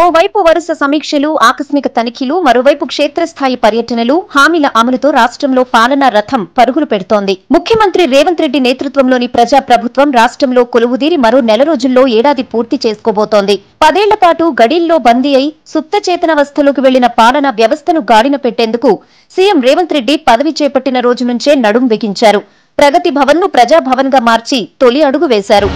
ఓవైపు వరుస సమీక్షలు, ఆకస్మిక తనిఖీలు, మరోవైపు క్షేత్రస్థాయి పర్యటనలు, హామీల అమలుతో రాష్ట్రంలో పాలనా రథం పరుగులు పెడుతోంది. ముఖ్యమంత్రి రేవంత్ రెడ్డి నేతృత్వంలోని ప్రజా ప్రభుత్వం రాష్ట్రంలో కొలువుదీరి మరో నెల రోజుల్లో ఏడాది పూర్తి చేసుకోబోతోంది. 10 ఏళ్ల పాటు గడిల్లో బందీ అయి సుప్త చేతనవస్థలోకి వెళ్లిన పాలనా వ్యవస్థను గాడిన పెట్టేందుకు సీఎం రేవంత్ రెడ్డి పదవి చేపట్టిన రోజు నుంచే నడుం బిగించారు. ప్రగతి భవన్ ను ప్రజాభవన్ గా మార్చి తొలి అడుగు వేశారు.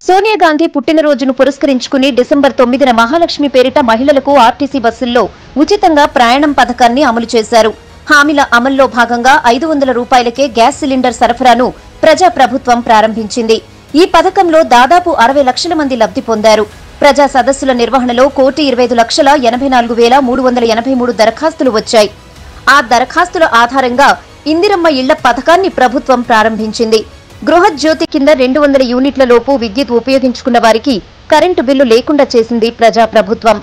సోనియా గాంధీ పుట్టినరోజును పురస్కరించుకుని డిసెంబర్ 9న మహాలక్ష్మి పేరిట మహిళలకు ఆర్టీసీ బస్సుల్లో ఉచితంగా ప్రయాణం పథకాన్ని అమలు చేశారు. హామీల అమల్లో భాగంగా 500 రూపాయలకే గ్యాస్ సిలిండర్ సరఫరాను ప్రజా ప్రభుత్వం ప్రారంభించింది. ఈ పథకంలో దాదాపు 60 లక్షల మంది లబ్ధి పొందారు. ప్రజా సదస్సుల నిర్వహణలో 1,25,84,383 దరఖాస్తులు వచ్చాయి. ఆ దరఖాస్తుల ఆధారంగా ఇందిరమ్మ ఇళ్ల పథకాన్ని ప్రభుత్వం ప్రారంభించింది. గృహజ్యోతి కింద 200 యూనిట్ల లోపు విద్యుత్ ఉపయోగించుకున్న వారికి కరెంటు బిల్లు లేకుండా చేసింది ప్రజా ప్రభుత్వం.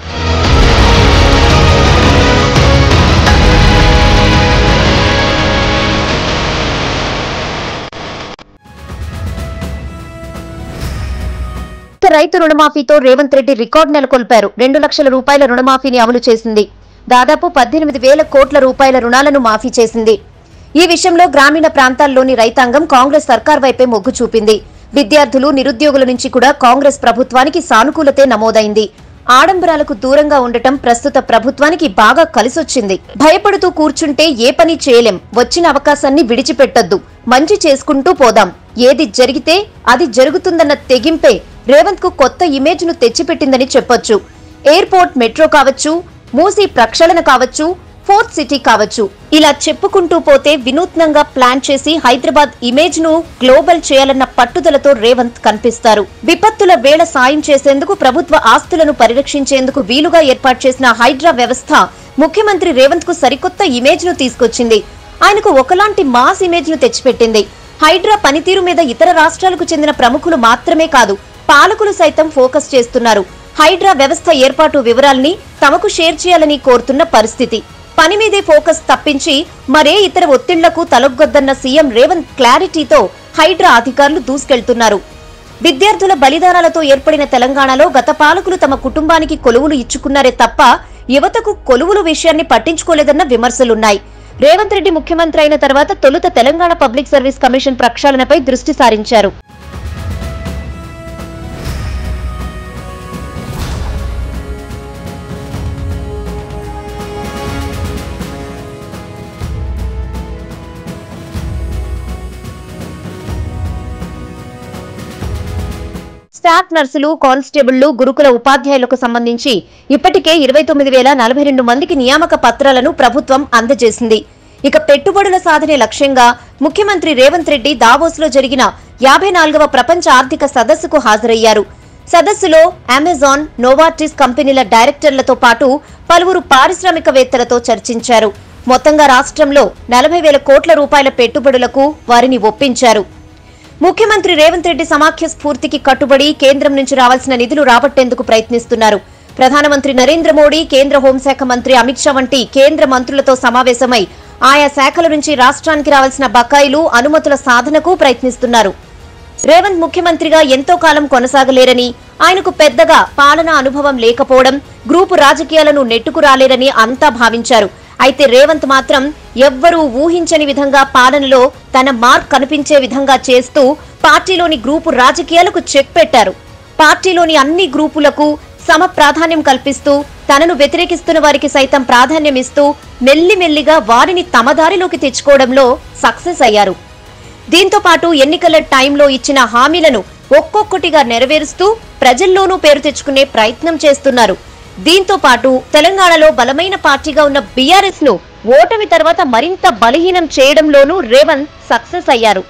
రైతు రుణమాఫీతో రేవంత్ రెడ్డి రికార్డు నెలకొల్పారు. 2 లక్షల రూపాయల రుణమాఫీని అమలు చేసింది. దాదాపు 18,000 కోట్ల రూపాయల రుణాలను మాఫీ చేసింది. ఈ విషయంలో గ్రామీణ ప్రాంతాల్లోని రైతాంగం కాంగ్రెస్ సర్కార్ వైపే మొగ్గు చూపింది. విద్యార్థులు, నిరుద్యోగుల నుంచి కూడా కాంగ్రెస్ ప్రభుత్వానికి సానుకూలతే నమోదైంది. ఆడంబరాలకు దూరంగా ఉండటం ప్రస్తుత ప్రభుత్వానికి బాగా కలిసొచ్చింది. భయపడుతూ కూర్చుంటే ఏ పని చేయలేం, వచ్చిన అవకాశాన్ని విడిచిపెట్టొద్దు, మంచి చేసుకుంటూ పోదాం, ఏది జరిగితే అది జరుగుతుందన్న తెగింపే రేవంత్ కు కొత్త ఇమేజ్ ను తెచ్చిపెట్టిందని చెప్పొచ్చు. ఎయిర్పోర్ట్, మెట్రో కావచ్చు, మూసీ ప్రక్షాళన కావచ్చు, ఫోర్త్ సిటీ కావచ్చు, ఇలా చెప్పుకుంటూ పోతే వినూత్నంగా ప్లాన్ చేసి హైదరాబాద్ ఇమేజ్ ను గ్లోబల్ చేయాలన్న పట్టుదలతో రేవంత్ కనిపిస్తారు. విపత్తుల వేళ సాయం చేసేందుకు, ప్రభుత్వ ఆస్తులను పరిరక్షించేందుకు వీలుగా ఏర్పాటు చేసిన హైడ్రా వ్యవస్థ ముఖ్యమంత్రి రేవంత్ కు సరికొత్త ఇమేజ్ ను తీసుకొచ్చింది. ఆయనకు ఒకలాంటి మాస్ ఇమేజ్ ను తెచ్చిపెట్టింది. హైడ్రా పనితీరు మీద ఇతర రాష్ట్రాలకు చెందిన ప్రముఖులు మాత్రమే కాదు, పాలకులు సైతం ఫోకస్ చేస్తున్నారు. హైడ్రా వ్యవస్థ ఏర్పాటు వివరాల్ని తమకు షేర్ చేయాలని కోరుతున్న పరిస్థితి. పని మీదే ఫోకస్ తప్పించి మరే ఇతర ఒత్తిళ్లకు తలొగ్గొద్దన్న సీఎం రేవంత్ క్లారిటీతో హైడ్రా అధికారులు దూసుకెళ్తున్నారు. విద్యార్థుల బలిదానాలతో ఏర్పడిన తెలంగాణలో గత పాలకులు తమ కుటుంబానికి కొలువులు ఇచ్చుకున్నారే తప్ప యువతకు కొలువులు విషయాన్ని పట్టించుకోలేదన్న విమర్శలున్నాయి. రేవంత్ రెడ్డి ముఖ్యమంత్రి అయిన తర్వాత తొలుత తెలంగాణ పబ్లిక్ సర్వీస్ కమిషన్ ప్రక్షాళనపై దృష్టి సారించారు. స్టాఫ్ నర్సులు, కానిస్టేబుళ్లు, గురుకుల ఉపాధ్యాయులకు సంబంధించి ఇప్పటికే 29,042 మందికి నియామక పత్రాలను ప్రభుత్వం అందజేసింది. ఇక పెట్టుబడుల సాధనే లక్ష్యంగా ముఖ్యమంత్రి రేవంత్ రెడ్డి దావోస్ లో జరిగిన 54వ ప్రపంచ ఆర్థిక సదస్సుకు హాజరయ్యారు. సదస్సులో అమెజాన్, నోవార్టిస్ కంపెనీల డైరెక్టర్లతో పాటు పలువురు పారిశ్రామికవేత్తలతో చర్చించారు. మొత్తంగా రాష్ట్రంలో 40,000 కోట్ల రూపాయల పెట్టుబడులకు వారిని ఒప్పించారు. ముఖ్యమంత్రి రేవంత్ రెడ్డి సమాఖ్య స్ఫూర్తికి కట్టుబడి కేంద్రం నుంచి రావాల్సిన నిధులు రాబట్టేందుకు ప్రయత్నిస్తున్నారు. ప్రధానమంత్రి నరేంద్ర మోడీ, కేంద్ర హోంశాఖ మంత్రి అమిత్ షా వంటి కేంద్ర మంత్రులతో సమావేశమై ఆయా శాఖల నుంచి రాష్ట్రానికి రావాల్సిన బకాయిలు, అనుమతుల సాధనకు ప్రయత్నిస్తున్నారు. రేవంత్ ముఖ్యమంత్రిగా ఎంతో కాలం కొనసాగలేరని, ఆయనకు పెద్దగా పాలనా అనుభవం లేకపోవడం, గ్రూపు రాజకీయాలను నెట్టుకురాలేరని అంతా భావించారు. అయితే రేవంత్ మాత్రం ఎవ్వరూ ఊహించని విధంగా పాలనలో తన మార్క్ కనిపించే విధంగా చేస్తూ పార్టీలోని గ్రూపు రాజకీయాలకు చెక్ పెట్టారు. పార్టీలోని అన్ని గ్రూపులకు సమ ప్రాధాన్యం కల్పిస్తూ తనను వ్యతిరేకిస్తున్న వారికి సైతం ప్రాధాన్యం ఇస్తూ మెల్లిమెల్లిగా వారిని తమ దారిలోకి తెచ్చుకోవడంలో సక్సెస్ అయ్యారు. దీంతో పాటు ఎన్నికల టైంలో ఇచ్చిన హామీలను ఒక్కొక్కటిగా నెరవేరుస్తూ ప్రజల్లోనూ పేరు తెచ్చుకునే ప్రయత్నం చేస్తున్నారు. దీంతో పాటు తెలంగాణలో బలమైన పార్టీగా ఉన్న బీఆర్ఎస్ ను ఓటమి తర్వాత మరింత బలహీనం చేయడంలోనూ రేవంత్ సక్సెస్ అయ్యారు.